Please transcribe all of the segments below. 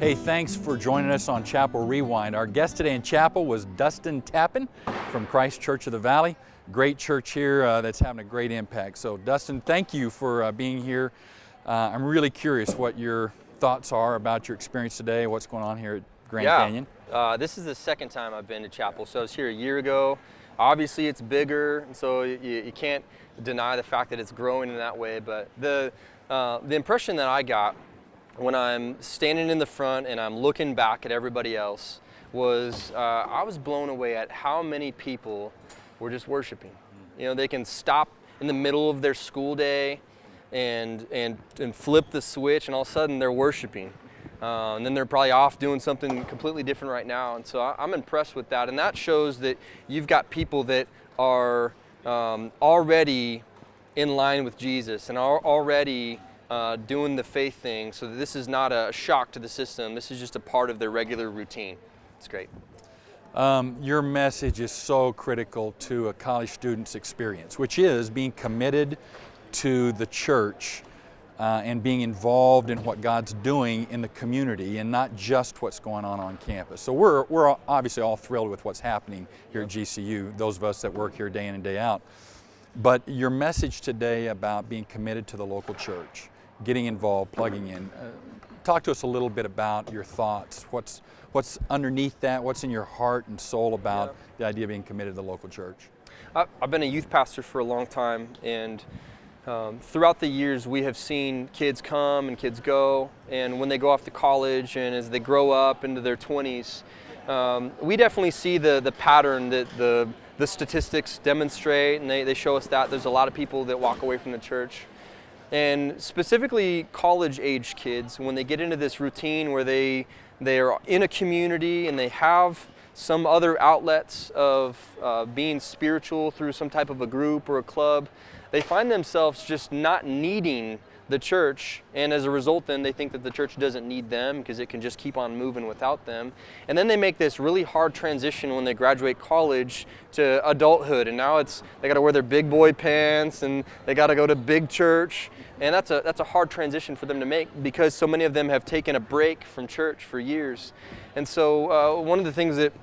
Hey, thanks for joining us on Chapel Rewind. Our guest today in chapel was Dustin Tappan from Christ Church of the Valley. Great church here that's having a great impact. So Dustin, thank you for being here. I'm really curious what your thoughts are about your experience today, what's going on here at Grand Canyon. This is the second time I've been to chapel. So I was here a year ago. Obviously it's bigger, and so you can't deny the fact that it's growing in that way. But the impression that I got when I'm standing in the front and I'm looking back at everybody else was I was blown away at how many people were just worshiping. You know, they can stop in the middle of their school day and flip the switch, and all of a sudden they're worshiping. And then they're probably off doing something completely different right now. And so I'm impressed with that. And that shows that you've got people that are already in line with Jesus and are already doing the faith thing, so that this is not a shock to the system. This is just a part of their regular routine. It's great. Your message is so critical to a college student's experience, which is being committed to the church and being involved in what God's doing in the community and not just what's going on campus. So we're obviously all thrilled with what's happening here at GCU, those of us that work here day in and day out. But your message today about being committed to the local church, getting involved, plugging in, talk to us a little bit about your thoughts. What's underneath that? What's in your heart and soul about the idea of being committed to the local church? I've been a youth pastor for a long time, and throughout the years we have seen kids come and kids go, and when they go off to college and as they grow up into their 20s, we definitely see the pattern that the statistics demonstrate, and they show us that there's a lot of people that walk away from the church. And specifically college-age kids, when they get into this routine where they are in a community and they have some other outlets of being spiritual through some type of a group or a club, they find themselves just not needing the church, and as a result then they think that the church doesn't need them because it can just keep on moving without them. And then they make this really hard transition when they graduate college to adulthood, and now they got to wear their big boy pants and they got to go to big church, and that's a hard transition for them to make because so many of them have taken a break from church for years. And so one of the things that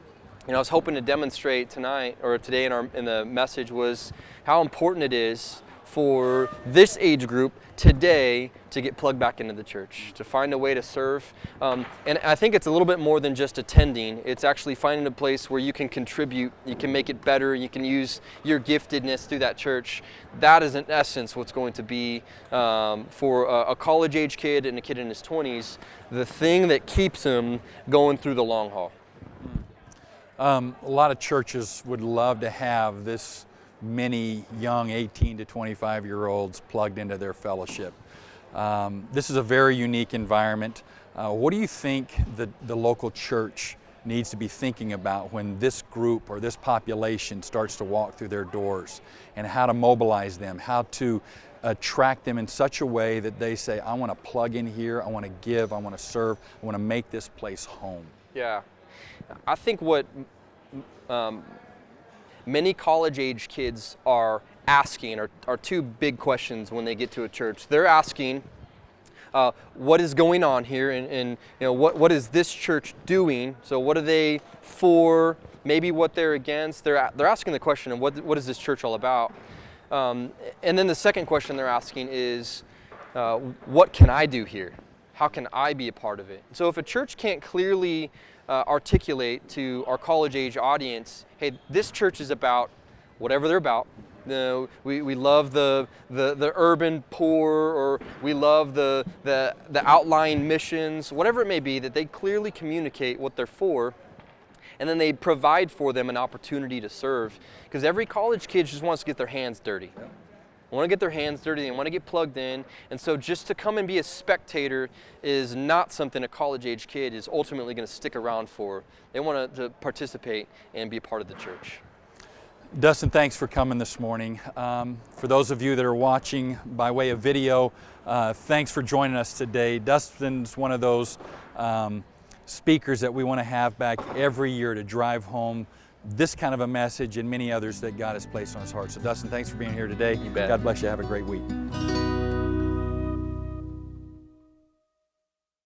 I was hoping to demonstrate tonight or today in the message was how important it is for this age group today to get plugged back into the church, to find a way to serve. And I think it's a little bit more than just attending. It's actually finding a place where you can contribute, you can make it better, you can use your giftedness through that church. That is in essence what's going to be for a college age kid and a kid in his 20s, the thing that keeps him going through the long haul. A lot of churches would love to have this many young 18 to 25-year-olds plugged into their fellowship. This is a very unique environment. What do you think the local church needs to be thinking about when this group or this population starts to walk through their doors, and how to mobilize them, how to attract them in such a way that they say, I want to plug in here, I want to give, I want to serve, I want to make this place home? Yeah, I think what many college-age kids are asking are two big questions when they get to a church. They're asking, what is going on here, and what is this church doing? So what are they for? Maybe what they're against. They're asking the question of what is this church all about? And then the second question they're asking is, what can I do here? How can I be a part of it? So if a church can't clearly articulate to our college-age audience, hey, this church is about whatever they're about. We love the urban poor, or we love the outlying missions, whatever it may be, that they clearly communicate what they're for, and then they provide for them an opportunity to serve. Because every college kid just wants to get their hands dirty. They want to get their hands dirty, they want to get plugged in, and so just to come and be a spectator is not something a college-age kid is ultimately going to stick around for. They want to participate and be a part of the church. Dustin, thanks for coming this morning. For those of you that are watching by way of video, thanks for joining us today. Dustin's one of those speakers that we want to have back every year to drive home this kind of a message and many others that God has placed on his heart. So Dustin, thanks for being here today. You bet. God bless you. Have a great week.